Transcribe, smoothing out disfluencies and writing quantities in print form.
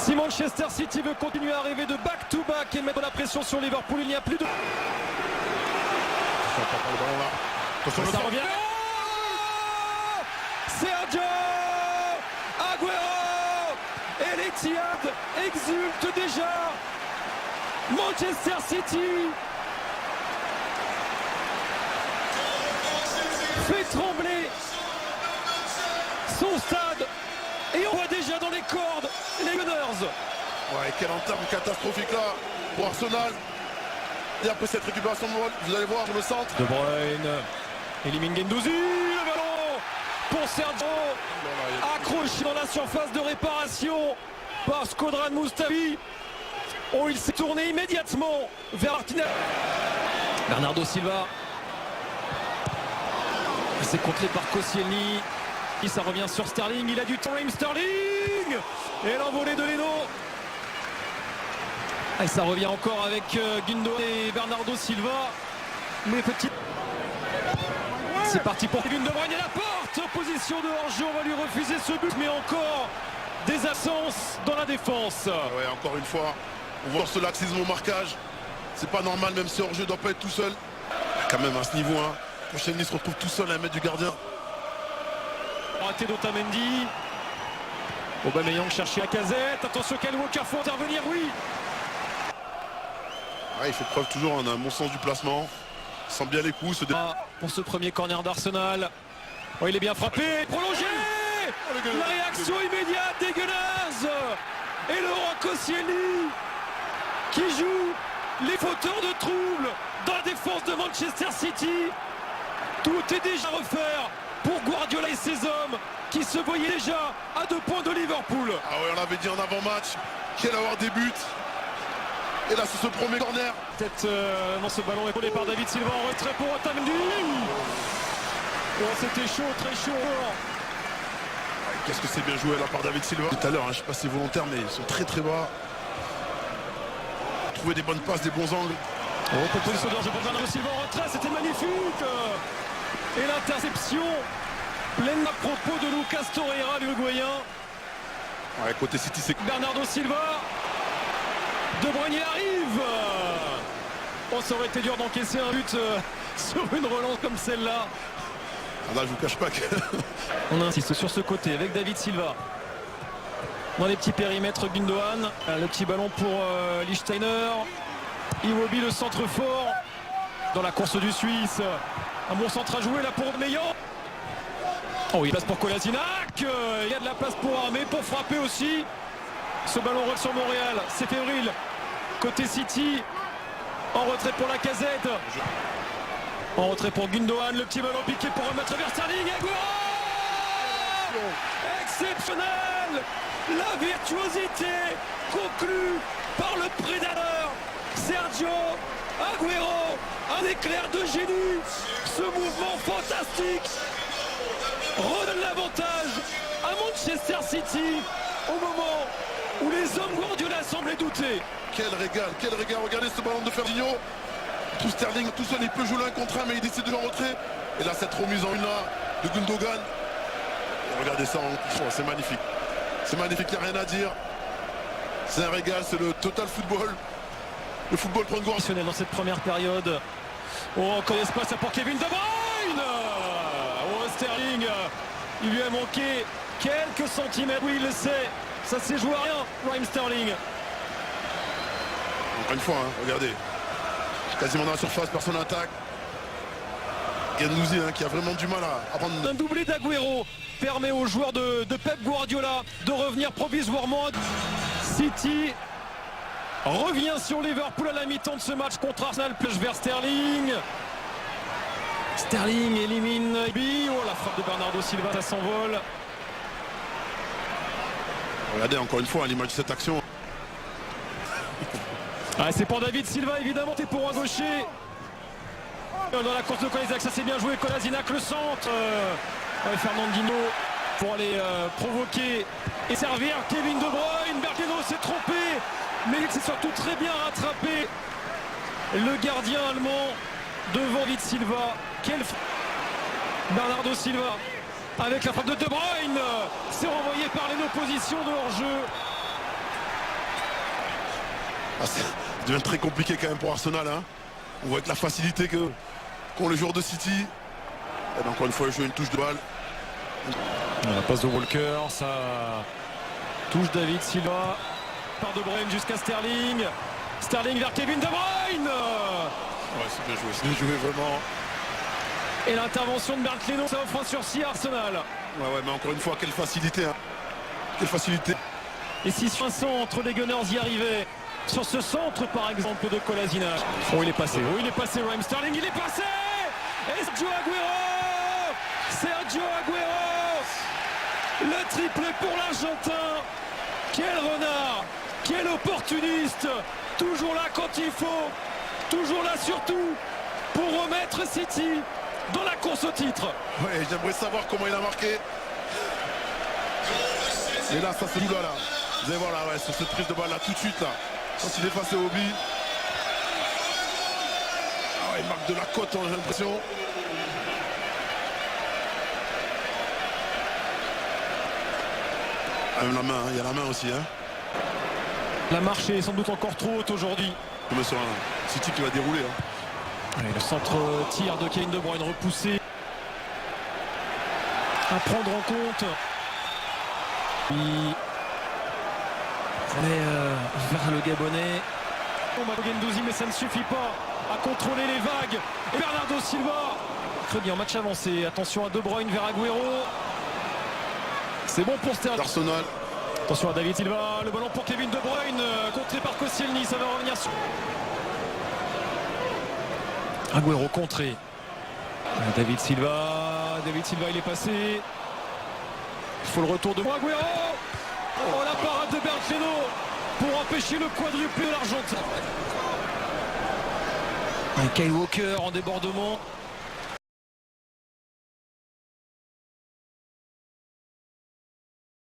Si Manchester City veut continuer à rêver de back-to-back et mettre la pression sur Liverpool, il n'y a plus de... Ça revient. Oh, Sergio Aguero et l'Etihad exulte déjà. Manchester City fait trembler son stade et on voit déjà dans les cordes les Gunners. Ouais, quelle entame catastrophique là pour Arsenal. Et après cette récupération de balle, vous allez voir le centre. De Bruyne élimine Guendouzi, le ballon pour Sergio, accroché dans la surface de réparation par Shkodran Mustafi. Oh, il s'est tourné immédiatement vers Martinez. Bernardo Silva. C'est contré par Koscielny. Et ça revient sur Sterling, il a du temps, Raheem Sterling. Et l'envolée de Leno. Et ça revient encore avec Gundogan et Bernardo Silva. Les petits. C'est parti pour Kevin De Bruyne et la porte. En position de hors-jeu, on va lui refuser ce but. Mais encore des absences dans la défense. Ouais, encore une fois, on voit ce laxisme au marquage. C'est pas normal, même si hors-jeu doit pas être tout seul. Quand même à ce niveau, hein. Koscielny se retrouve tout seul à 1 mètre du gardien. Raté d'Otamendi. Aubameyang cherche la casette. Attention, Kyle Walker, faut intervenir, oui. Ouais, il fait preuve toujours d'un bon sens du placement. Il sent bien les coups. Pour ce premier corner d'Arsenal. Oh, il est bien frappé. Prolongé. La réaction immédiate des Gunners. Et Laurent Koscielny qui joue les fauteurs de trouble dans la défense de Manchester City. Tout est déjà à refaire pour Guardiola et ses hommes qui se voyaient déjà à 2 points de Liverpool. Ah ouais, on l'avait dit en avant-match qu'il allait avoir des buts. Et là, c'est ce premier corner. Peut-être dans ce ballon épaulé par David Silva en retrait pour Otamendi. Oh, c'était chaud, très chaud. Qu'est-ce que c'est bien joué là par David Silva. Tout à l'heure, hein, je sais pas si c'est volontaire, mais ils sont très très bas. Trouver des bonnes passes, des bons angles. Oh, proposition de danger pour Bernardo Silva en retrait, c'était magnifique. Et l'interception pleine à propos de Lucas Torreira, l'Uruguayen. Ouais, côté City, c'est Bernardo Silva. De Bruyne, il arrive. Oh, ça aurait été dur d'encaisser un but sur une relance comme celle-là. Ah là, je vous cache pas que... On insiste sur ce côté avec David Silva. Dans les petits périmètres, Gundogan. Le petit ballon pour Lichtsteiner. Iwobi, le centre fort. Dans la course du Suisse. Un bon centre à jouer là pour Aubameyang. Oh, il passe pour Kolasinac. Il y a de la place pour Armé, pour frapper aussi. Ce ballon roule sur Montréal. C'est fébrile. Côté City. En retrait pour la casette. En retrait pour Gundogan. Le petit ballon piqué pour remettre vers Sterling. Aguero. Exceptionnel. La virtuosité conclue par le prédateur Sergio Aguero. Un éclair de génie. Ce mouvement fantastique redonne l'avantage à Manchester City au moment où les hommes Guardiola semblaient douter. Quel régal, quel régal. Regardez ce ballon de Ferdinand. Tout Sterling, tout seul, il peut jouer l'un contre un, mais il décide de jouer en retrait. Et là, cette remise en une là de Gundogan. Et regardez ça, c'est magnifique. C'est magnifique, il n'y a rien à dire. C'est un régal, c'est le total football. Le football prend de dans cette première période. Oh, encore l'espace pour Kevin De Bruyne. Oh, Sterling, il lui a manqué quelques centimètres. Oui, il le sait. Ça s'est joué à rien, Raheem Sterling. Encore une fois, hein, regardez. Quasiment dans la surface, personne n'attaque. Guendouzi, hein, qui a vraiment du mal à prendre... Un doublé d'Aguero permet aux joueurs de Pep Guardiola de revenir provisoirement. City revient sur Liverpool à la mi-temps de ce match contre Arsenal. Plage vers Sterling. Sterling élimine Iwobi. Oh, la frappe de Bernardo Silva, ça s'envole. Regardez encore une fois à l'image de cette action. Ah, c'est pour David Silva évidemment, c'est pour un gaucher. Dans la course de Kolasinac, ça s'est bien joué. Kolasinac, le centre. Fernandinho pour aller provoquer et servir Kevin De Bruyne. Bergeno s'est trompé, mais il s'est surtout très bien rattrapé. Le gardien allemand devant David Silva. Bernardo Silva avec la frappe de De Bruyne. C'est renvoyé par les oppositions de hors-jeu. Ça devient très compliqué quand même pour Arsenal. Hein. On voit avec la facilité qu'ont les joueurs de City. Et ben, encore une fois, il joue une touche de balle. La passe de Walker, ça touche David Silva. Par De Bruyne jusqu'à Sterling. Sterling vers Kevin De Bruyne. Ouais, c'est bien joué vraiment. Et l'intervention de Bernd Leno, ça offre un sursis à Arsenal. Ouais, mais encore une fois, quelle facilité. Hein. Quelle facilité. Et si sur un centre, les Gunners y arrivaient. Sur ce centre, par exemple, de Kolasinac. Oh, il est passé. Oh, il est passé, Raheem Sterling. Il est passé. Et Sergio Aguero. Sergio Aguero. Le triplé pour l'Argentin. Quel renard. Quel opportuniste. Toujours là quand il faut. Toujours là surtout pour remettre City dans la course au titre. Ouais, j'aimerais savoir comment il a marqué. Et là, ça se joue là. Vous allez voir là, ouais, sur cette prise de balle là, tout de suite là. Quand il est passé au but. Ah ouais, il marque de la cote, hein, j'ai l'impression. Ah, même la main, hein, il y a la main aussi. Hein. La marche est sans doute encore trop haute aujourd'hui. Je me sur un City qui va dérouler. Hein. Allez, le centre tir de Kevin De Bruyne repoussé. À prendre en compte. Il vers le Gabonais. Gendouzi, mais ça ne suffit pas à contrôler les vagues. Et Bernardo Silva. Très bien, match avancé. Attention à De Bruyne vers Aguero. C'est bon pour Sterling. Arsenal. Attention à David Silva. Le ballon pour Kevin De Bruyne. Contré par Koscielny. Ça va revenir sur Aguero contré. David Silva. David Silva, il est passé. Il faut le retour de Aguero. Oh, la parade de Bernd Leno pour empêcher le quadruplé de l'Argentin. Kyle Walker en débordement.